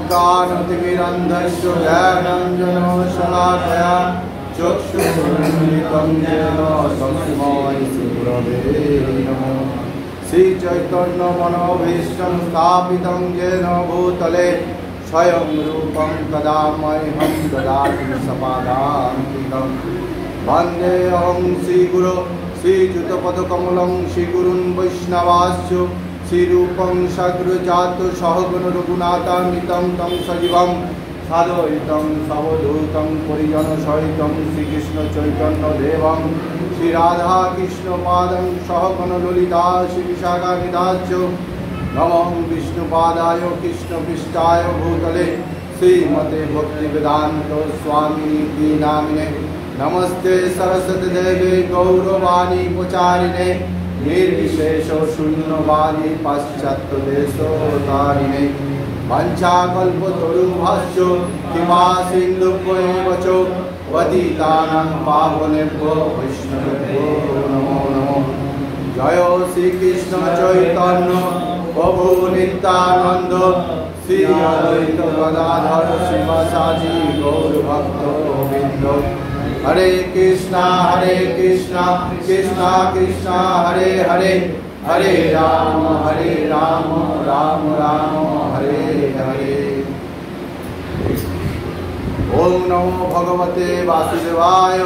ज्ञानतिमिरन्धस्योदयनञ्जनशलाकया चक्षुरुन्मिलितं येन तस्मै श्रीगुरवे नमः। श्रीचैतन्यमनोभीष्टं स्थापितं येन भूतले स्वयं रूपं कदा मह्यं ददाति सपादान्तिकम्। वन्देऽहं श्रीगुरो श्रीयुतपदकमलं श्रीगुरुन् वैष्णवांश्च श्रीरूपं सग्रजात सहगण रघुनाथान्वितं तं सजीवं साद्वैतं सवधूतं परिजनसहितं श्रीकृष्ण चैतन्यदेवं श्रीराधाकृष्णपादं सहगण ललिता श्रीविशाखान्विताश्च। नमः विष्णुपादाय कृष्णपृष्ठाय भूतले श्रीमते भक्तिवेदान्त स्वामिनिति नामिने। नमस्ते सरस्वती देवे गौरवाणी प्रचारिणे निर्विशेष शून्यवादी पाश्चात्य देशोतारिणे। वंशाकल्पतरुभ्यश्च कृपा सिन्धुभ्येव च पतितानां पावनेभ्यो वैष्णवेभ्यो नमो नमः। जय श्रीकृष्ण चैतन्य प्रभु नित्यानंद श्री अद्वैत गदाधर शिवासादि गौरभक्तवृन्द। हरे कृष्णा कृष्णा कृष्णा हरे हरे हरे राम राम राम हरे हरे। ओम नमो भगवते वासुदेवाय।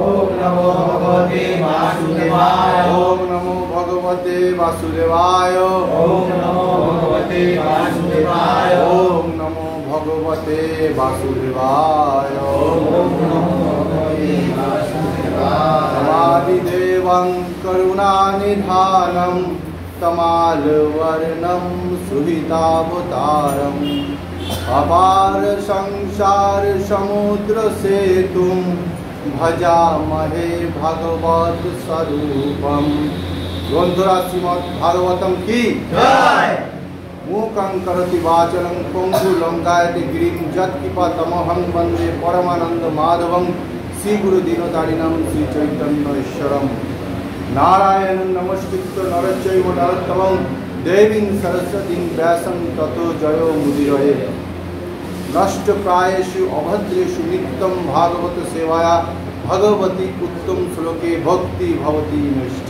ओम नमो भगवते वासुदेवाय। ओम नमो भगवते वासुदेवाय। ओम नमो भगवते वासुदेवाय। ओम नमो भगवते वासुदेवाय। ओम नमो भगवते वासुदेवाय। तमादिदेवं करुणानिधानं तमालवर्णं सुहितावतारम् अपार संसार समुद्र सेतुं भजामहे भगवत स्वरूपम। ग्रंथरा श्रीमद् भागवतम की जय। मूकं करोति वाचनं पंगु लंघयते गिरिं यत्कृपातमहं वन्दे परमानंद माधवं श्रीगुरु दीनतारिणं श्रीचैतन्येश्वरं। नारायणं नमस्कृत्य नरं चैव नरोत्तमं देवीं सरस्वतीं व्यासं ततो जयो मुदीरये। नष्टप्रायेषु अभद्रेषु नित्यं भागवत सेवाया भगवती उत्तम श्लोके भक्ति भवति नष्ट।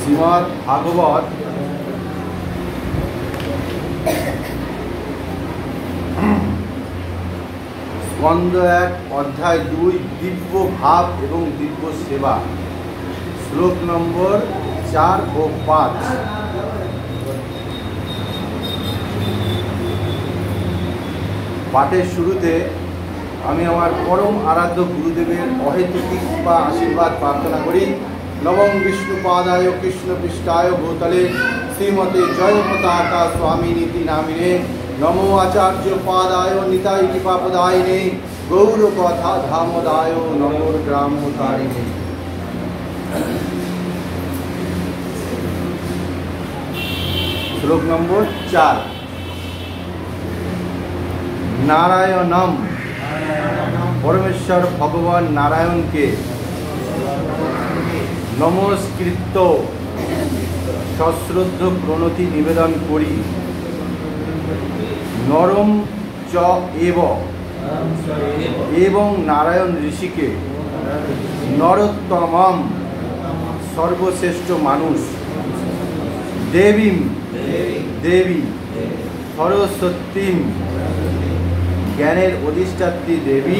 श्रीमद् भागवत स्कंद 1 अध्याय 2 दिव्य भाव एवं दिव्य सेवा श्लोक नम्बर 4 ও 5। पाठের শুরুতে আমি আমার পরম আরাধ্য গুরুদেবের অহেতুকি বা আশীর্বাদ প্রার্থনা করি। नमं विष्णुपादाय कृष्णपृष्ठाय भूतले श्रीमते जयपताका स्वामिनीति नामिने। नमो आचार्य पादाय निताय कृपापदायिने गौरकथा धामोदाय नमो ग्रामोतारिणे। श्लोक नंबर 4। नारायणम পরমেশ্বর ভগবান নারায়ণকে নমস্কৃত্য সশ্রদ্ধ প্রণতি নিবেদন করি। নরম চ এবং নারায়ণ ঋষিকে নরোত্তমম সর্বশ্রেষ্ঠ মানুষ, দেবী সরস্বতীম জ্ঞানের অধিষ্ঠাত্রী দেবী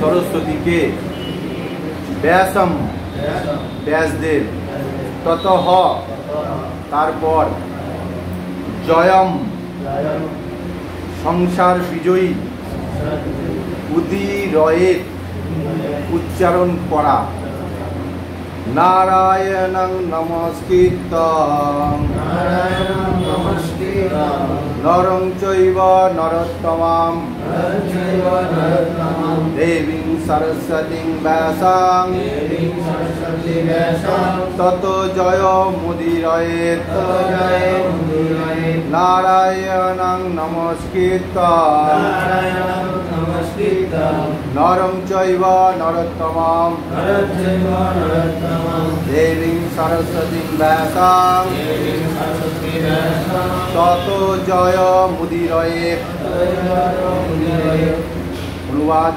সরস্বতীকে, ব্যাসদেব ততঃ তারপর, জয়ম সংসার বিজয়ী উদিরয়ের উচ্চারণ করা। নারায়ণং নমস্কৃত্য নরং চৈব নরোত্তমং দেবীং সরস্বতীং ব্যাসাং ততো জয় মুদিরয়েৎ। নারায়ণং নমস্কৃত্য নরং চৈব নরোত্তমং দেবীং সরস্বতীং ব্যাসাং ততো জয় মুদিরয়েৎ। অনুবাদ: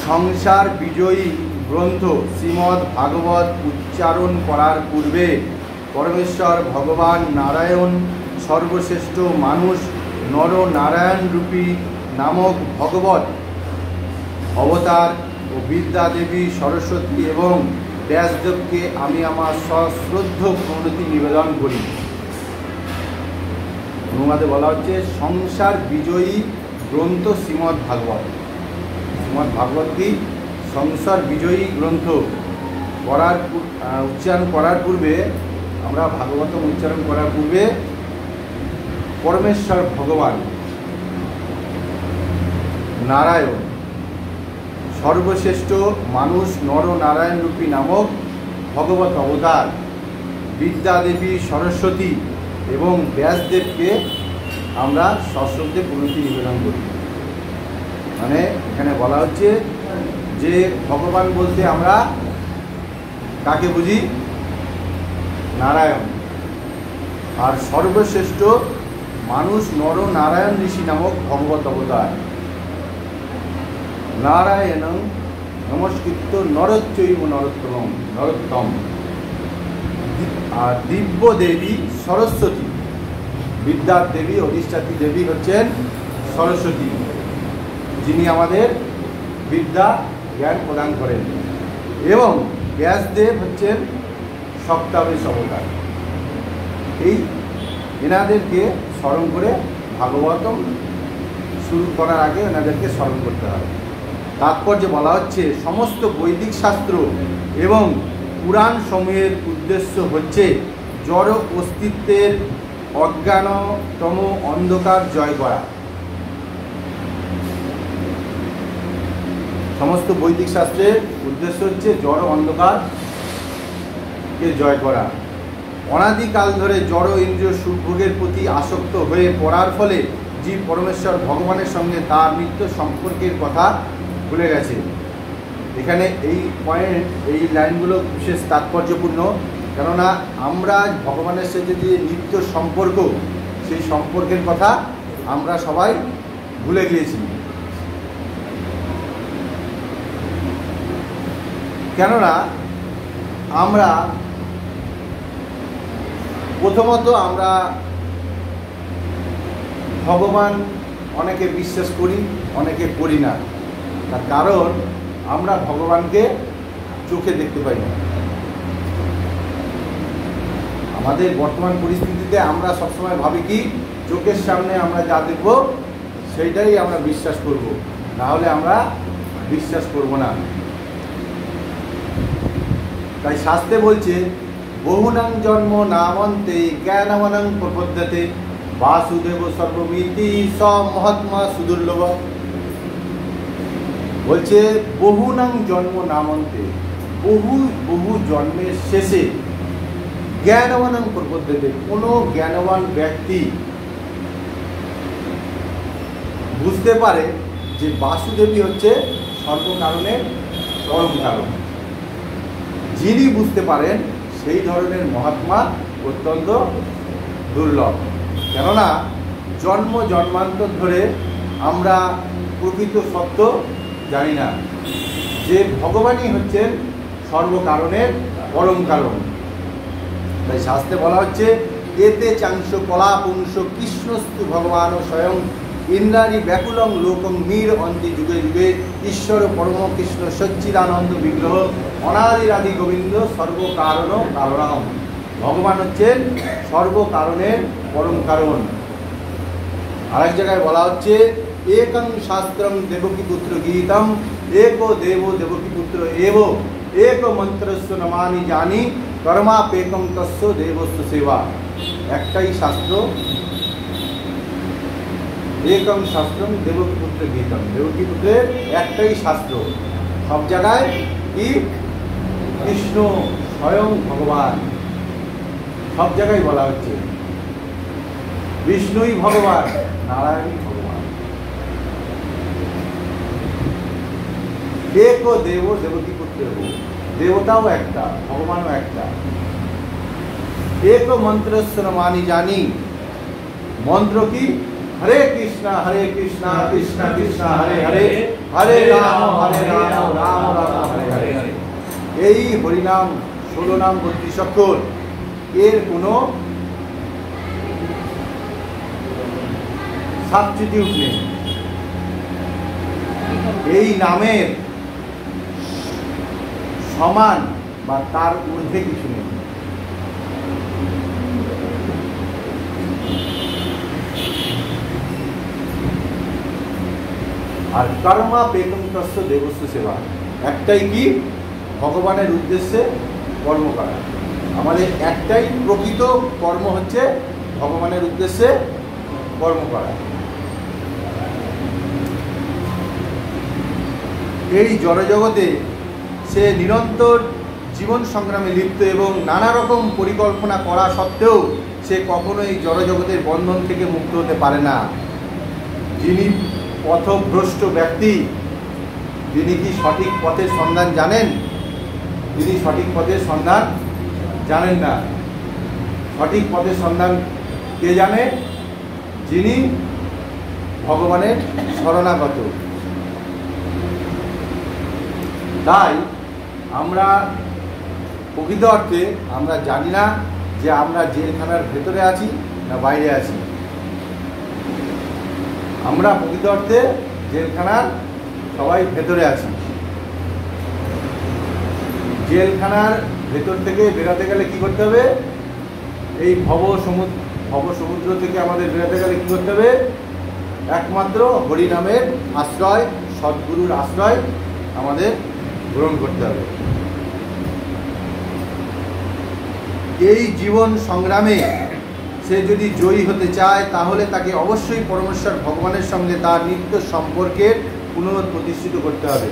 সংসার বিজয়ী গ্রন্থ শ্রীমদ্ ভাগবত উচ্চারণ করার পূর্বে পরমেশ্বর ভগবান নারায়ণ সর্বশ্রেষ্ঠ মানুষ নরনারায়ণ রূপী নামক ভগবত অবতার ও বিদ্যা দেবী সরস্বতী এবং ব্যাসদেবকে আমি আমার সশ্রদ্ধ প্রণতি নিবেদন করি। অনুবাদে বলা হচ্ছে সংসার বিজয়ী গ্রন্থ শ্রীমদ্ ভাগবত। শ্রীমদ্ ভাগবত কি সংসার বিজয়ী গ্রন্থ উচ্চারণ করার পূর্বে, আমরা ভাগবতম উচ্চারণ করার পূর্বে পরমেশ্বর ভগবান নারায়ণ সর্বশ্রেষ্ঠ মানুষ নরনারায়ণ রূপী নামক ভগবত অবতার বিদ্যা দেবী সরস্বতী এবং ব্যাসদেবকে আমরা সশ্রদ্ধে প্রণতি নিবেদন করি। মানে এখানে বলা হচ্ছে যে ভগবান বলতে আমরা কাকে বুঝি? নারায়ণ। আর সর্বশ্রেষ্ঠ মানুষ নরনারায়ণ ঋষি নামক ভগবত অবতার। নারায়ণং নমস্কৃত্য নরচৈব নরোত্তম। আর দিব্য দেবী সরস্বতী, বিদ্যার দেবী অধিষ্ঠাত্রী দেবী হচ্ছেন সরস্বতী, যিনি আমাদের বিদ্যা জ্ঞান প্রদান করেন। এবং ব্যাসদেব হচ্ছেন সপ্তাবেশ অবতার। এই এনাদেরকে স্মরণ করে ভাগবতম শুরু করার আগে এনাদেরকে স্মরণ করতে হবে। তাৎপর্যে বলা হচ্ছে সমস্ত বৈদিক শাস্ত্র এবং পুরাণ সমূহের উদ্দেশ্য হচ্ছে জড় অস্তিত্বের অজ্ঞানতম অন্ধকার জয় করা। সমস্ত বৈদিক শাস্ত্রের উদ্দেশ্য হচ্ছে জড় অন্ধকারকে জয় করা। অনাদিকাল ধরে জড় ইন্দ্রিয় সুখভোগের প্রতি আসক্ত হয়ে পড়ার ফলে জীব পরমেশ্বর ভগবানের সঙ্গে তার নিত্য সম্পর্কের কথা ভুলে গেছে। এখানে এই পয়েন্ট, এই লাইনগুলো বিশেষ তাৎপর্যপূর্ণ, কেননা আমরা ভগবানের সাথে যে নিত্য সম্পর্ক, সেই সম্পর্কের কথা আমরা সবাই ভুলে গিয়েছি। কেননা আমরা প্রথমত আমরা ভগবান অনেকে বিশ্বাস করি, অনেকে করি না। তার কারণ আমরা ভগবানকে চোখে দেখতে পাই না। আমাদের বর্তমান পরিস্থিতিতে আমরা সবসময় ভাবি কি চোখের সামনে আমরা যা দেখব সেইটাই আমরা বিশ্বাস করব, না হলে আমরা বিশ্বাস করব না। তাই শাস্ত্রে বলছে বহুনাং জন্ম নামন্তে জ্ঞানমনং প্রপদ্যতে বাসুদেব সর্বমিতি স মহাত্মা সুদুর্লভ। বলছে বহুনাং জন্ম নামন্তে, বহু জন্মের শেষে জ্ঞানবানং প্রপদ্যতে, কোনো জ্ঞানবান ব্যক্তি বুঝতে পারে যে বাসুদেবী হচ্ছে সর্বকারণের পরম কারণ। যিনি বুঝতে পারেন সেই ধরনের মহাত্মা অত্যন্ত দুর্লভ। কেননা জন্ম জন্মান্তর ধরে আমরা প্রকৃত সত্য জানি না যে ভগবানই হচ্ছেন সর্বকারণের পরম কারণ। তাই শাস্ত্রে বলা হচ্ছে এতে চাংশ কলা পুংস কৃষ্ণস্তু ভগবান স্বয়ং ইন্দ্রাণী ব্যাকুলং লোকং মীর অন্তি যুগে যুগে ঈশ্বর পরম কৃষ্ণ সচ্চিদানন্দ বিগ্রহ অনাদিরাদি গোবিন্দ সর্বকারণ কারণম। ভগবান হচ্ছেন সর্বকারণের পরম কারণ। আরেক জায়গায় বলা হচ্ছে একং শাস্ত্রম দেবকী পুত্র গীতম एको देवो देवकी पुत्र एवो एक मंत्रस्व नमानि जानी कर्मापेकम तस्य देवस्य सेवा। एकटाई शास्त्र एकम शास्त्रम देवकी पुत्र गीतम, देवकी पुत्रेर एकटाई शास्त्र। सब जगह कि कृष्ण स्वयं भगवान, सब जगह बला हच्छे विष्णुई भगवान, नारायणी भगवान। एको देवो देवकी पुत्र हो, देवताओ एकटा भगवानও एकटा। एक मंत्रस्य नमानि जानी, मंत्र की हरे कृष्णा कृष्ण कृष्ण हरे हरे हरे राम राम राम हरे हरे। এই হরিনাম 16 নাম 32 অক্ষর, এর কোনো সাবস্টিটিউট নেই। এই নামের সমান বা তার ঊর্ধ্বে কিছু নেই। আর কর্মা পেকম তস্য দেবস্য সেবা, একটাই কি ভগবানের উদ্দেশ্যে কর্ম করা। আমাদের একটাই প্রকৃত কর্ম হচ্ছে ভগবানের উদ্দেশ্যে কর্ম করা। এই জড়জগতে সে নিরন্তর জীবন সংগ্রামে লিপ্ত এবং নানা রকম পরিকল্পনা করা সত্ত্বেও সে কখনোই জড়জগতের বন্ধন থেকে মুক্ত হতে পারে না। যিনি পথভ্রষ্ট ব্যক্তি, তিনি কি সঠিক পথের সন্ধান জানেন? তিনি সঠিক পথের সন্ধান জানেন না। সঠিক পথের সন্ধান কে জানে? যিনি ভগবানের শরণাগত। তাই আমরা প্রকৃত অর্থে আমরা জানি না যে আমরা জেলখানার ভেতরে আছি না বাইরে আছি। আমরা প্রকৃত অর্থে জেলখানার সবাই ভেতরে আছি। জেলখানার ভেতর থেকে বেরোতে গেলে কি করতে হবে? এই ভব সমুদ্র থেকে আমাদের বেরোতে গেলে কি করতে হবে? একমাত্র হরিনামের আশ্রয়, সদ্গুরুর আশ্রয় আমাদের গ্রহণ করতে হবে। এই জীবন সংগ্রামে সে যদি জয়ী হতে চায় তাহলে তাকে অবশ্যই পরমেশ্বর ভগবানের সঙ্গে তার নিত্য সম্পর্কের পুনঃপ্রতিষ্ঠিত করতে হবে।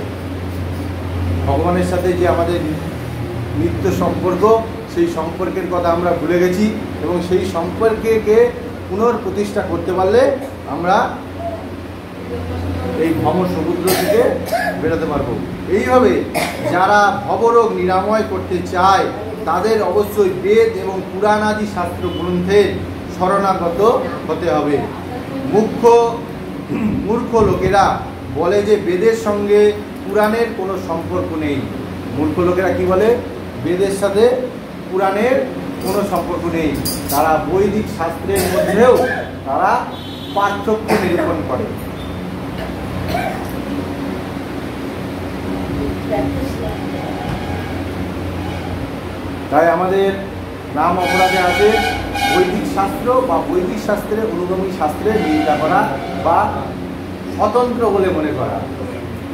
ভগবানের সাথে যে আমাদের নিত্য সম্পর্ক, সেই সম্পর্কের কথা আমরা ভুলে গেছি এবং সেই সম্পর্ককে পুনঃপ্রতিষ্ঠা করতে পারলে আমরা এই ভব সমুদ্র থেকে বেরোতে পারবো। এইভাবে যারা ভবরোগ নিরাময় করতে চায় তাদের অবশ্যই বেদ এবং পুরাণ আদি শাস্ত্র গ্রন্থের শরণাগত হতে হবে। মূর্খ লোকেরা বলে যে বেদের সঙ্গে পুরাণের কোনো সম্পর্ক নেই। মূর্খ লোকেরা কি বলে? বেদের সাথে পুরাণের কোনো সম্পর্ক নেই। তারা বৈদিক শাস্ত্রের মধ্যেও তারা পার্থক্য নিরূপণ করে। তাই আমাদের নাম অপরাধে আছে বৈদিক শাস্ত্র বা বৈদিক শাস্ত্রের অনুগামী শাস্ত্রের নিন্দা করা বা স্বতন্ত্র বলে মনে করা,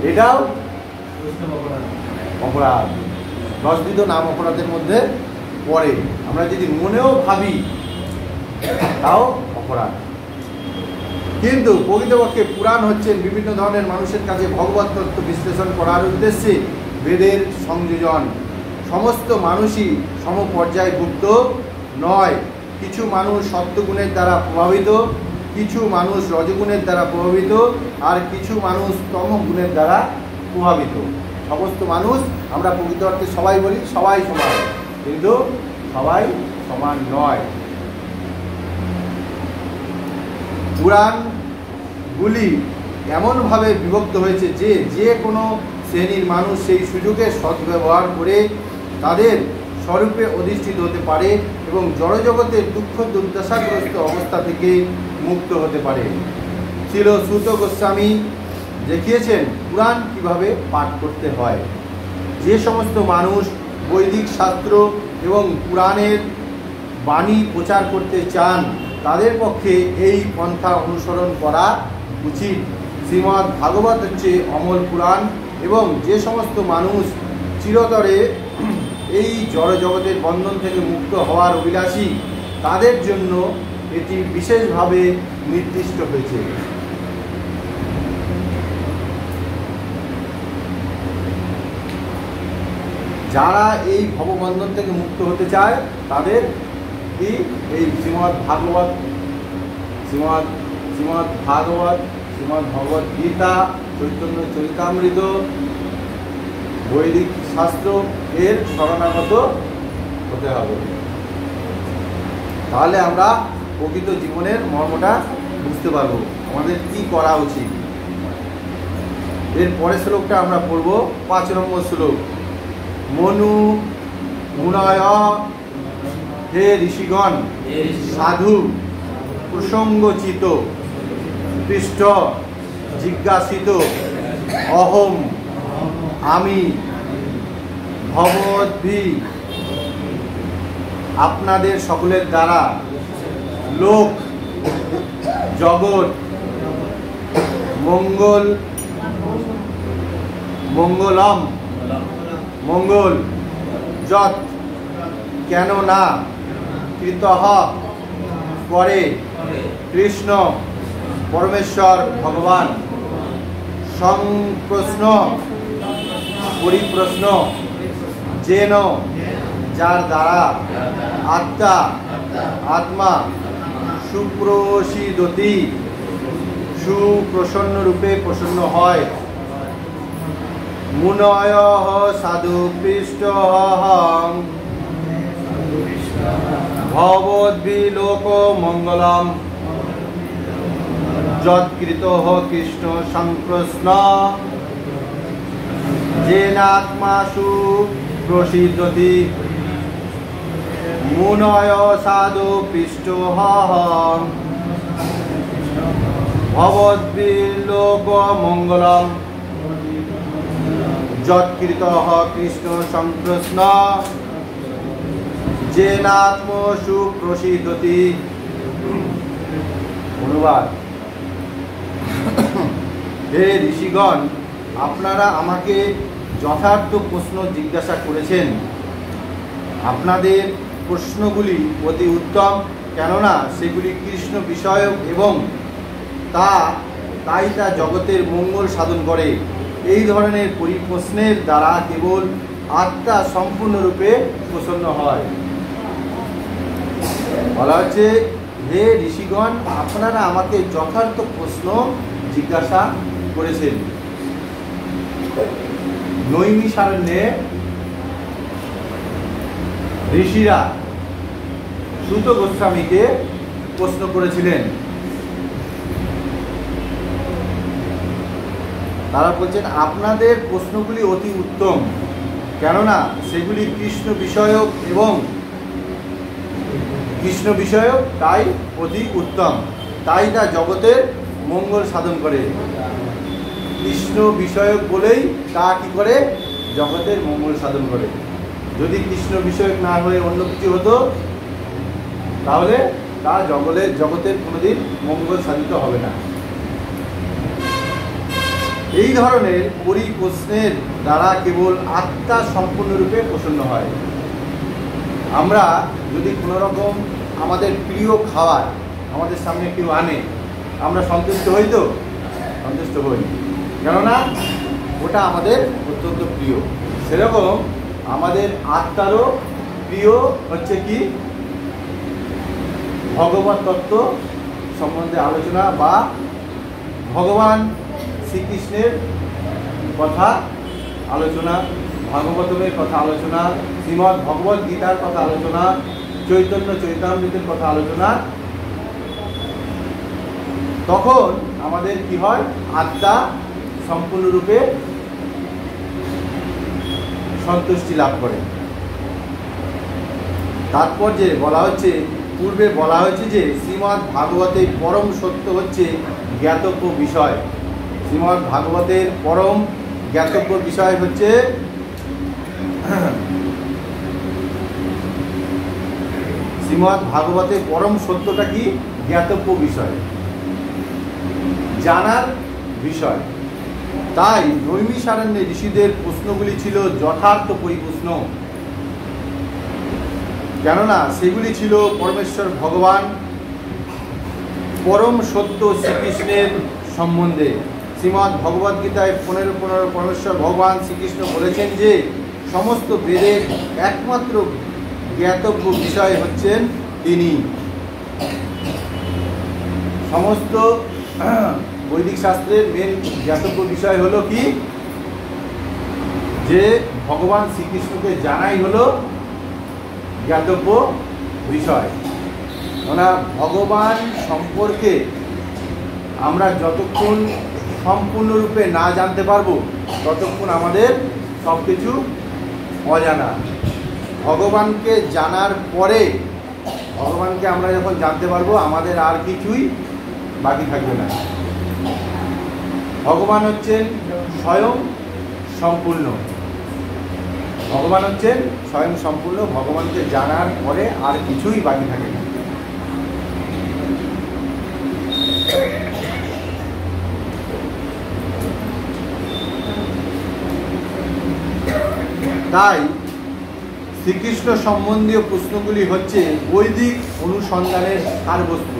এটাও অপরাধ। 10 বিধ নাম অপরাধের মধ্যে পড়ে। আমরা যদি মনেও ভাবি তাও অপরাধ। কিন্তু প্রকৃতপক্ষে পুরাণ হচ্ছেন বিভিন্ন ধরনের মানুষের কাছে ভগবত তত্ত্ব বিশ্লেষণ করার উদ্দেশ্যে বেদের সংযোজন। সমস্ত মানুষই সমপর্যায়ভুক্ত নয়। কিছু মানুষ সত্যগুণের দ্বারা প্রভাবিত কিছু মানুষ রজগুণের দ্বারা প্রভাবিত, আর কিছু মানুষ তমগুণের দ্বারা প্রভাবিত। সমস্ত মানুষ আমরা প্রকৃত অর্থে সবাই বলি সবাই সমান, কিন্তু সবাই সমান নয়। পুরাণগুলি এমনভাবে বিভক্ত হয়েছে যে যে কোনো শ্রেণীর মানুষ সেই সুযোগের সদ্ব্যবহার করে তাদের স্বরূপে অধিষ্ঠিত হতে পারে এবং জড়জগতের দুঃখ দুর্দশাগ্রস্ত অবস্থা থেকে মুক্ত হতে পারে। ছিল সুত গোস্বামী দেখিয়েছেন পুরাণ কিভাবে পাঠ করতে হয়। যে সমস্ত মানুষ বৈদিক শাস্ত্র এবং পুরাণের বাণী প্রচার করতে চান তাদের পক্ষে এই পন্থা অনুসরণ করা উচিত। শ্রীমদ্ ভাগবত হচ্ছে অমল পুরাণ, এবং যে সমস্ত মানুষ চিরতরে এই জড়জগতের বন্ধন থেকে মুক্ত হওয়ার অভিলাষী তাদের জন্য এটি বিশেষভাবে নির্দিষ্ট হয়েছে। যারা এই ভববন্ধন থেকে মুক্ত হতে চায় তাদের কি এই শ্রীমদ্ ভাগবত, শ্রীমদ্ ভগবত গীতা, চৈতন্য চরিতামৃত, বৈদিক শাস্ত্র এর শরণাগত হতে হবে। তাহলে আমরা প্রকৃত জীবনের মর্মটা বুঝতে পারবো, আমাদের কি করা উচিত। এর পরের শ্লোকটা আমরা পড়ব, 5 নম্বর শ্লোক। মনু মুনয় হে ঋষিগণ, সাধু প্রসঙ্গচিত পৃষ্ঠ জিজ্ঞাসিত অহম আমি ভবদ্ভি আপনাদের সকলের দ্বারা লোক জগৎ মঙ্গলম মঙ্গল যৎ কেন না কৃতঃ করে কৃষ্ণ পরমেশ্বর ভগবান সংপ্রশ্ন পরিপ্রশ্ন যেন যার দ্বারা আত্মা সুপ্রসিদতি সুপ্রসন্ন রূপে প্রসন্ন হয়। মুনয় সাধু পৃষ্ঠ ভবদ্বিলোক মঙ্গলম যৎকৃত কৃষ্ণ সংপ্রশ্ন যেনাত্মা সুপ্রসিদ্ধতি। মুনয় সাধু পৃষ্ঠ ভবদ্বিলোক মঙ্গলম যৎকৃত কৃষ্ণ সংপ্রশ্ন যেনাত্ম সুপ্রসিদ্ধতি। অনুবাদ: হে ঋষিগণ, আপনারা আমাকে যথার্থ প্রশ্ন জিজ্ঞাসা করেছেন। আপনাদের প্রশ্নগুলি অতি উত্তম, কেননা সেগুলি কৃষ্ণ বিষয়ক এবং তাই তা জগতের মঙ্গল সাধন করে। এই ধরনের পরিপ্রশ্নের দ্বারা কেবল আত্মা সম্পূর্ণরূপে প্রসন্ন হয়। বলা হচ্ছে, হে ঋষিগণ, আপনারা আমাকে যথার্থ প্রশ্ন জিজ্ঞাসা করেছেন। নৈমিষারণ্যে ঋষিরা সুত গোস্বামীকে প্রশ্ন করেছিলেন। তারা বলছেন, আপনাদের প্রশ্নগুলি অতি উত্তম, কেননা সেগুলি কৃষ্ণ বিষয়ক এবং তাই অতি উত্তম, তাই তা জগতের মঙ্গল সাধন করে। কৃষ্ণ বিষয়ক বলেই তা কি করে? জগতের মঙ্গল সাধন করে। যদি কৃষ্ণ বিষয়ক না হয়ে অন্য কিছু হতো তাহলে তা জগতের কোনোদিন মঙ্গল সাধিত হবে না। এই ধরনের পরিপ্রশ্নের দ্বারা কেবল আত্মা সম্পূর্ণরূপে প্রসন্ন হয়। আমরা যদি কোনো রকম আমাদের প্রিয় খাবার আমাদের সামনে কেউ আনে, আমরা সন্তুষ্ট হই তো? সন্তুষ্ট হই, কেননা ওটা আমাদের অত্যন্ত প্রিয়। সেরকম আমাদের আত্মারও প্রিয় হচ্ছে কি? ভগবত তত্ত্ব সম্বন্ধে আলোচনা বা ভগবান শ্রীকৃষ্ণের কথা আলোচনা, ভাগবতমের কথা আলোচনা, শ্রীমদ্ ভগবদ গীতার কথা আলোচনা, চৈতন্য চৈতামৃতের কথা আলোচনা, তখন আমাদের কি হয়, আত্মা সম্পূর্ণরূপে সন্তুষ্টি লাভ করে। তাৎপর্যে বলা হচ্ছে, পূর্বে বলা হয়েছে যে শ্রীমদ্ ভাগবতের পরম সত্য হচ্ছে জ্ঞাতব্য বিষয়। শ্রীমদ্ ভাগবতের পরম জ্ঞাতব্য বিষয় হচ্ছে শ্রীমদ্ ভাগবতের পরম সত্যটা কি, জ্ঞাতব্য বিষয়, জানার বিষয়। তাই নৈমিষারণ্যে ঋষিদের প্রশ্নগুলি ছিল যথার্থ পরিপ্রশ্ন, কেননা সেগুলি ছিল পরমেশ্বর ভগবান পরম সত্য শ্রীকৃষ্ণের সম্বন্ধে। শ্রীমদ্ ভগবদ্গীতায় 15 পরমেশ্বর ভগবান শ্রীকৃষ্ণ বলেছেন যে সমস্ত বেদের একমাত্র জ্ঞাতব্য বিষয় হচ্ছেন তিনি। সমস্ত বৈদিক শাস্ত্রের মেন জ্ঞাতব্য বিষয় হলো কি, যে ভগবান শ্রীকৃষ্ণকে জানাই হলো জ্ঞাতব্য বিষয়। ওনা ভগবান সম্পর্কে আমরা যতক্ষণ সম্পূর্ণরূপে না জানতে পারবো ততক্ষণ আমাদের সব কিছু অজানা। ভগবানকে জানার পরে, ভগবানকে আমরা যখন জানতে পারবো আমাদের আর কিছুই বাকি থাকবে না। ভগবান হচ্ছেন স্বয়ং সম্পূর্ণ, ভগবান হচ্ছেন স্বয়ং সম্পূর্ণ। ভগবানকে জানার পরে আর কিছুই বাকি থাকে না। তাই শ্রীকৃষ্ণ সম্বন্ধীয় প্রশ্নগুলি হচ্ছে বৈদিক অনুসন্ধানের সারবস্তু।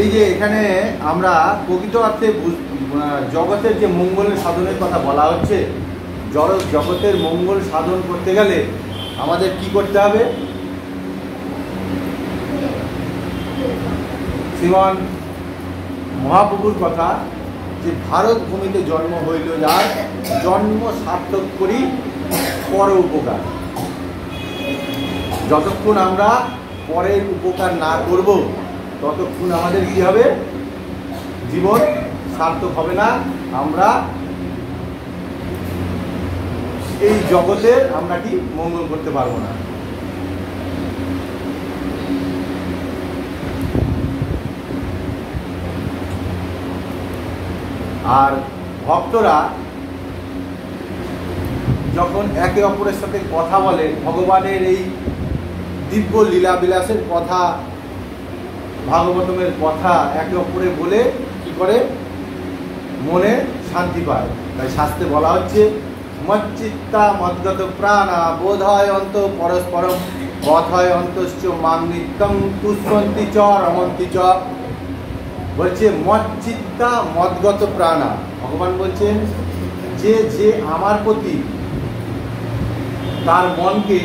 এই যে এখানে আমরা প্রকৃত অর্থে জগতের যে মঙ্গলের সাধনের কথা বলা হচ্ছে, জগতের মঙ্গল সাধন করতে গেলে আমাদের কি করতে হবে? শ্রীমান মহাপ্রভুর কথা যে ভারত ভূমিতে জন্ম হইল যার, জন্ম সার্থক করি পর উপকার। যতক্ষণ আমরা পরের উপকার না করব ততক্ষণ আমাদের কি হবে? জীবন সার্থক হবে না। আমরা এই জগতের আমরা কি মঙ্গল করতে পারবো না। আর ভক্তরা যখন একে অপরের সাথে কথা বলে, ভগবানের এই দিব্য লীলা বিলাসের কথা, ভাগবতমের কথা একে অপরে বলে কি করে? মনে শান্তি পায়। তাই শাস্ত্রে বলা হচ্ছে মচ্চিত্তা মদ্গত প্রাণা বোধয় অন্ত পরস্পরম বধয় অন্তশ্চ মাং নিত্যং তুষ্পন্তি চ রমন্তি চ। বলছে মচ্চিত্তা মদ্গত প্রাণা, ভগবান বলছেন যে যে আমার প্রতি তার মনকে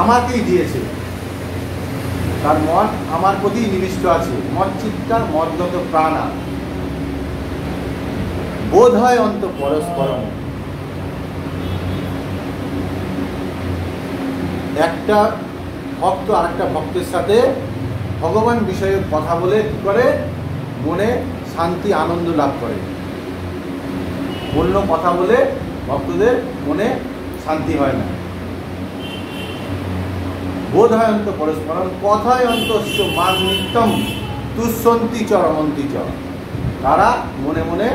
আমাকেই দিয়েছে, তার মন আমার প্রতি নিবিষ্ট আছে। মচ্চিত্তা মদ্গত প্রাণা বোধ হয় অন্ত পরস্পরম। একটা ভক্ত আরেকটা ভক্তের সাথে ভগবান বিষয়ে কথা বলে কি করে? মনে শান্তি আনন্দ লাভ করে। অন্য কথা বলে ভক্তদের মনে শান্তি হয় না। বোধ হয় অন্ত পরস্পরম কথায় অন্তশ্চ মান নিত্যম তুষ্যন্তি চ রমন্তি চ। তারা মনে মনে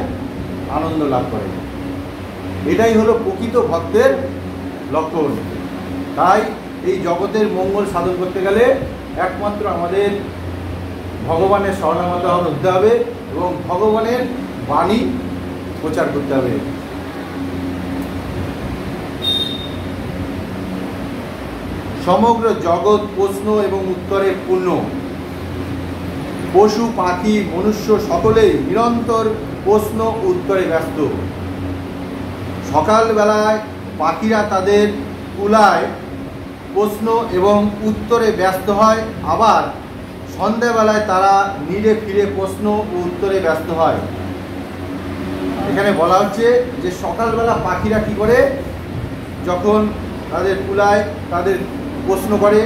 আনন্দ লাভ করে। এটাই হলো প্রকৃত ভক্তের লক্ষণ। তাই এই জগতের মঙ্গল সাধন করতে গেলে একমাত্র আমাদের ভগবানের শরণাগত হতে হবে এবং ভগবানের বাণী প্রচার করতে হবে। সমগ্র জগৎ প্রশ্ন এবং উত্তরে পূর্ণ। পশু পাখি মনুষ্য সকলেই নিরন্তর প্রশ্ন উত্তরে ব্যস্ত। সকালবেলায় পাখিরা তাদের কুলায় প্রশ্ন এবং উত্তরে ব্যস্ত হয়, আবার সন্ধ্যাবেলায় তারা নীড়ে ফিরে প্রশ্ন ও উত্তরে ব্যস্ত হয়। এখানে বলা হচ্ছে যে সকালবেলা পাখিরা কি করে, যখন তাদের কুলায় তাদের প্রশ্ন করে,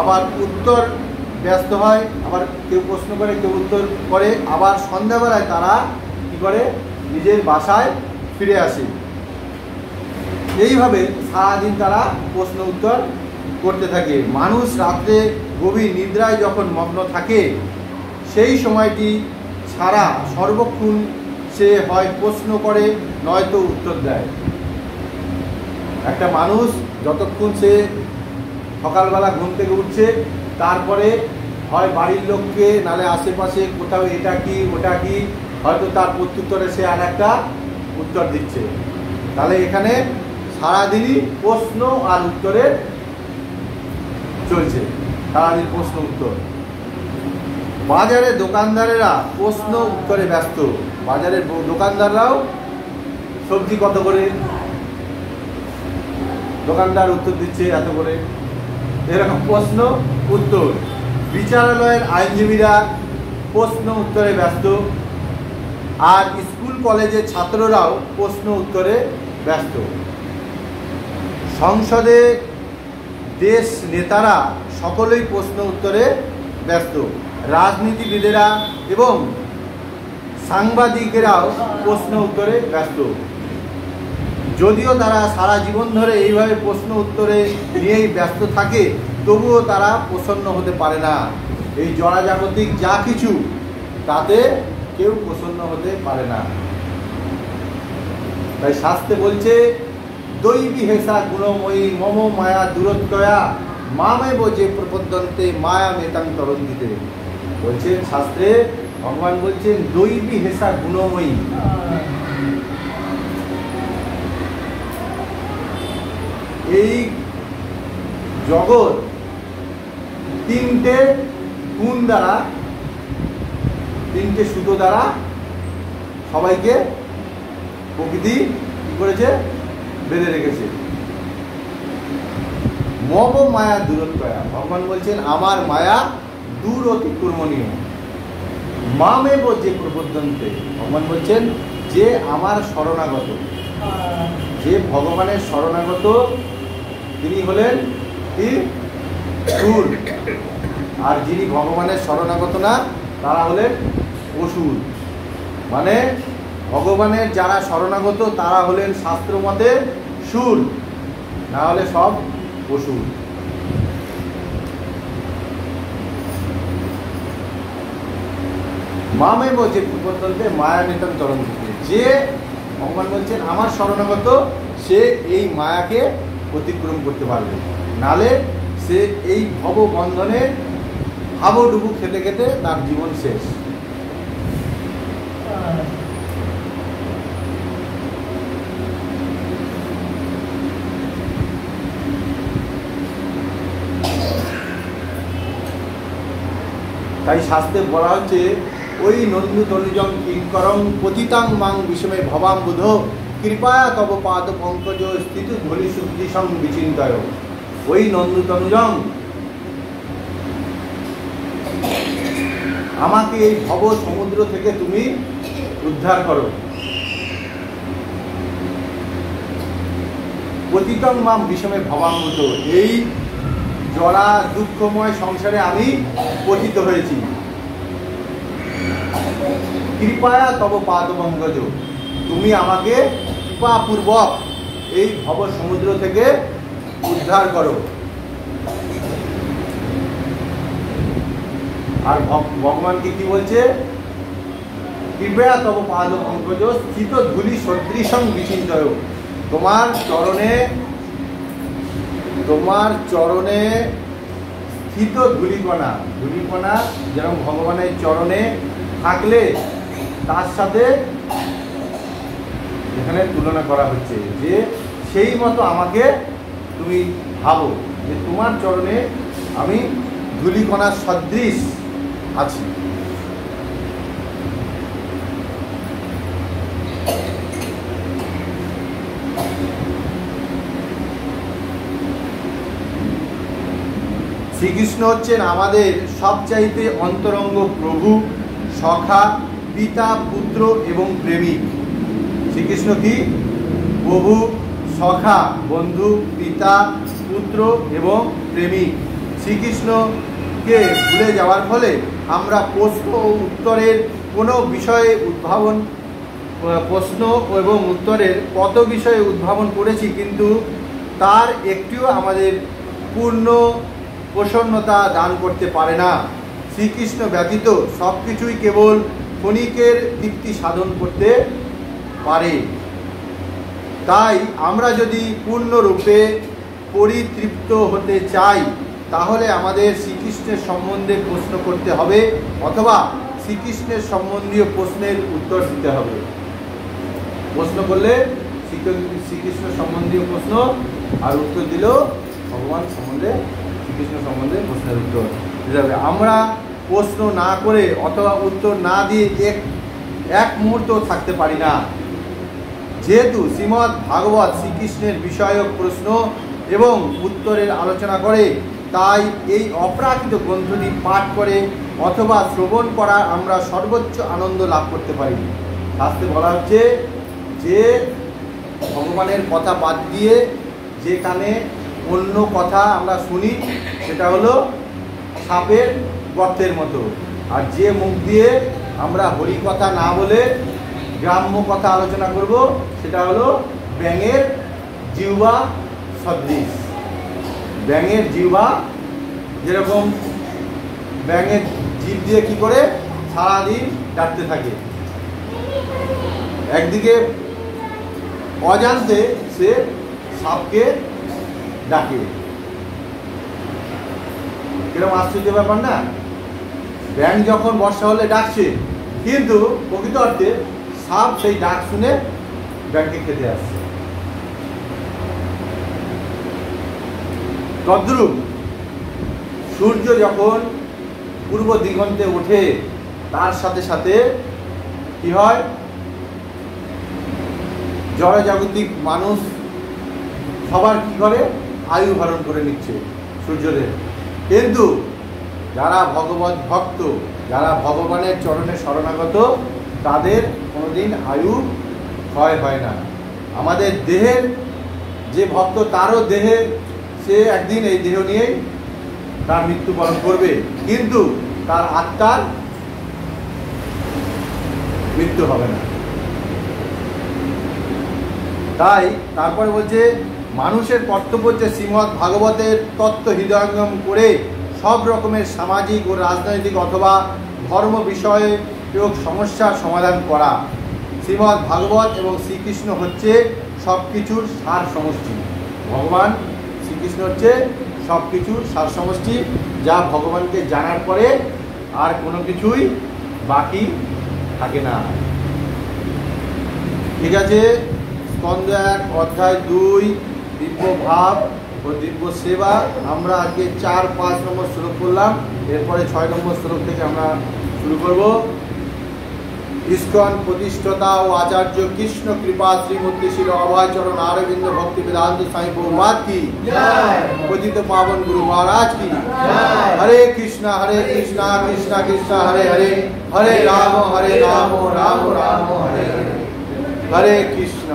আবার উত্তর ব্যস্ত হয়, আবার কেউ প্রশ্ন করে কেউ উত্তর করে, আবার সন্ধ্যাবেলায় তারা কি করে, নিজের বাসায় ফিরে আসে। এইভাবে সারাদিন তারা প্রশ্ন উত্তর করতে থাকে। মানুষ রাত্রে গভীর নিদ্রায় যখন মগ্ন থাকে, সেই সময়টি ছাড়া সর্বক্ষণ সে হয় প্রশ্ন করে নয়তো উত্তর দেয়। একটা মানুষ যতক্ষণ সে সকালবেলা ঘুম থেকে উঠছে, তারপরে হয় বাড়ির লোককে, নালে আশেপাশে কোথাও এটা কি ওটা কি, হয়তো তার প্রত্যুত্তরে সে আর একটা উত্তর দিচ্ছে। তাহলে এখানে সারাদিনই প্রশ্ন আর উত্তরে চলছে, সারাদিন প্রশ্ন উত্তর। বাজারে দোকানদারেরা প্রশ্ন উত্তরে ব্যস্ত। বাজারের দোকানদাররাও সবজি কত করে, দোকানদার উত্তর দিচ্ছে এত করে, এরকম প্রশ্ন উত্তর। বিচারালয়ের আইনজীবীরা প্রশ্ন উত্তরে ব্যস্ত, আর স্কুল কলেজের ছাত্ররাও প্রশ্ন উত্তরে ব্যস্ত। সংসদে দেশ নেতারা সকলেই প্রশ্ন উত্তরে ব্যস্ত। রাজনীতিবিদেরা এবং সাংবাদিকেরাও প্রশ্ন উত্তরে ব্যস্ত। যদিও তারা সারা জীবন ধরে এইভাবে প্রশ্ন উত্তরে নিয়েই ব্যস্ত থাকে, তবুও তারা প্রসন্ন হতে পারে না। এই জড়াজাগতিক যা কিছু, তাতে কেউ প্রসন্ন হতে পারে না। তাই শাস্ত্রে বলছে, দৈবী হেসা গুণময়ী মম মায়া দূরত্বয়া মামেব যে প্রপদ্যন্তে মায়া মেতাং তরন্দিতে। বলছেন শাস্ত্রে, ভগবান বলছেন দৈবী হেসা গুণময়ী। এই জগৎ তিনটে গুণ দ্বারা, তিনটে সুতো দ্বারা সবাইকে প্রকৃতি কি করেছে, বেঁধে রেখেছে। মম মায়া দূরত্বয়া, ভগবান বলছেন আমার মায়া দূর অতিক্রমণীয়। মামেব যে প্রপদ্যন্তে, ভগবান বলছেন যে আমার শরণাগত, যে ভগবানের শরণাগত, তিনি হলেন কি সুর, আর যিনি ভগবানের শরণাগত না, তারা হলেন অসুর। মানে ভগবানের যারা শরণাগত তারা হলেন শাস্ত্র মতে সুর, না হলে সব অসুর। মামেব যে প্রপদ্যন্তে মায়া নিতম তরন্দিতে, যে ভগবান বলছেন আমার শরণাগত, সে এই মায়াকে অতিক্রম করতে পারবে, নালে সে এই ভব বন্ধনে হাবুডুবু খেতে খেতে তার জীবন শেষ। তাই শাস্ত্রে বলা হচ্ছে, ওই নন্দু তনুজং কিঙ্করং পতিতাং মাং বিষমে ভবাম বুধ কৃপায়া তব পাদ পঙ্কজ স্থিত ধূলি শুদ্ধিসং বিচিন্তয়। ওই নন্দু তনুজং, আমাকে এই ভব সমুদ্র থেকে তুমি উদ্ধার করো। পতিতং মাম বিষমে ভবাম বুধ, এই জড়া দুঃখময় সংসারে আমি পতিত হয়েছি। কৃপায়া তব পাদ পঙ্কজ, তুমি আমাকে কৃপাপূর্বক এই ভব সমুদ্র থেকে উদ্ধার করো। আর ভগবানকে কি বলছে, কৃপয়া তব পাদ পঙ্কজ স্থিত ধূলি সদৃশং বিচিন্তয়। তোমার চরণে স্থিত ধূলিকণা, ধূলিকণা যেরকম ভগবানের চরণে থাকলে তার সাথে এখানে তুলনা করা হচ্ছে, যে সেই মতো আমাকে তুমি ভাবো, যে তোমার চরণে আমি ধূলিকণার সদৃশ আছি। শ্রীকৃষ্ণ হচ্ছেন আমাদের সবচাইতে অন্তরঙ্গ প্রভু, সখা, পিতা, পুত্র এবং প্রেমিক। শ্রীকৃষ্ণ কি? প্রভু, সখা, বন্ধু, পিতা, পুত্র এবং প্রেমিক। শ্রীকৃষ্ণকে ভুলে যাওয়ার ফলে আমরা প্রশ্ন ও উত্তরের কোনো বিষয়ে প্রশ্ন এবং উত্তরের কত বিষয়ে উদ্ভাবন করেছি, কিন্তু তার একটিও আমাদের পূর্ণ প্রসন্নতা দান করতে পারে না। শ্রীকৃষ্ণ ব্যতীত সব কিছুই কেবল ক্ষণিকের তৃপ্তি সাধন করতে পারে। তাই আমরা যদি পূর্ণরূপে পরিতৃপ্ত হতে চাই, তাহলে আমাদের শ্রীকৃষ্ণের সম্বন্ধে প্রশ্ন করতে হবে, অথবা শ্রীকৃষ্ণের সম্বন্ধীয় প্রশ্নের উত্তর দিতে হবে। প্রশ্ন করলে শ্রীকৃষ্ণ সম্বন্ধীয় প্রশ্ন, আর উত্তর দিল ভগবান সম্বন্ধে, শ্রীকৃষ্ণ সম্বন্ধে প্রশ্নের উত্তর দিতে হবে। আমরা প্রশ্ন না করে অথবা উত্তর না দিয়ে এক মুহূর্ত থাকতে পারি না। যেহেতু শ্রীমদ্ ভাগবত শ্রীকৃষ্ণের বিষয়ক প্রশ্ন এবং উত্তরের আলোচনা করে, তাই এই অপ্রাকৃত গ্রন্থটি পাঠ করে অথবা শ্রবণ করা আমরা সর্বোচ্চ আনন্দ লাভ করতে পারি। শাস্ত্রে বলা হচ্ছে যে ভগবানের কথা বাদ দিয়ে যে কানে অন্য কথা আমরা শুনি, সেটা হলো সাপের গর্তের মতো, আর যে মুখ দিয়ে আমরা হরি কথা না বলে গ্রাম্য কথা আলোচনা করব, সেটা হলো ব্যাঙের জিহ্বা সদৃশ। ব্যাঙের জিহ্বা যেরকম ব্যাঙের জিভ দিয়ে কি করে সারাদিন ডাকতে থাকে, একদিকে অজান্তে সে সাপকে ডাকে। কিরকম আশ্চর্য ব্যাপার না? ব্যাঙ যখন বর্ষা হলে ডাকছে, কিন্তু প্রকৃত অর্থে সাপ সেই ডাক শুনে ব্যাঙকে খেতে আসছে। তদ্রূপ সূর্য যখন পূর্ব দিগন্তে ওঠে, তার সাথে সাথে কি হয়? জড়জাগতিক মানুষ সবার কি করে? আয়ু ধারণ করে নিচ্ছে সূর্যদেব। কিন্তু যারা ভগবত ভক্ত, যারা ভগবানের চরণে শরণাগত, তাদের কোনোদিন আয়ু ক্ষয় হয় না। আমাদের দেহের যে ভক্ত, তারও দেহে সে একদিন এই দেহ নিয়েই তার মৃত্যুবরণ করবে, কিন্তু তার আত্মার মৃত্যু হবে না। তাই তারপরে বলছে, মানুষের কর্তব্য হচ্ছে শ্রীমদ্ ভাগবতের তত্ত্ব হৃদয়ঙ্গম করে সব রকমের সামাজিক ও রাজনৈতিক অথবা ধর্ম বিষয়ে সমস্যার সমাধান করা। শ্রীমদ্ ভাগবত এবং শ্রীকৃষ্ণ হচ্ছে সব কিছুর সার সমষ্টি। ভগবান শ্রীকৃষ্ণ হচ্ছে সব কিছুর সার সমষ্টি, যা ভগবানকে জানার পরে আর কোনো কিছুই বাকি থাকে না। ঠিক আছে, স্কন্দ 1 অধ্যায় 2 দিব্য ভাব ও দিব্য সেবা আমরা আজকে 4-5 নম্বর শ্লোক করলাম। এরপরে 6 নম্বর শ্লোক থেকে আমরা শুরু করব। ইস্কন প্রতিষ্ঠাতা ও আচার্য কৃষ্ণ কৃপা শ্রীমূর্তি শ্রী অভয়চরণ অরবিন্দ ভক্তি বেদান্ত সাই প্রভুপাদ কি জয়, পতিত পাবন গুরু মহারাজ কি জয়। হরে কৃষ্ণ কৃষ্ণ কৃষ্ণ হরে হরে, হরে রাম রাম রাম হরে হরে, হরে কৃষ্ণ।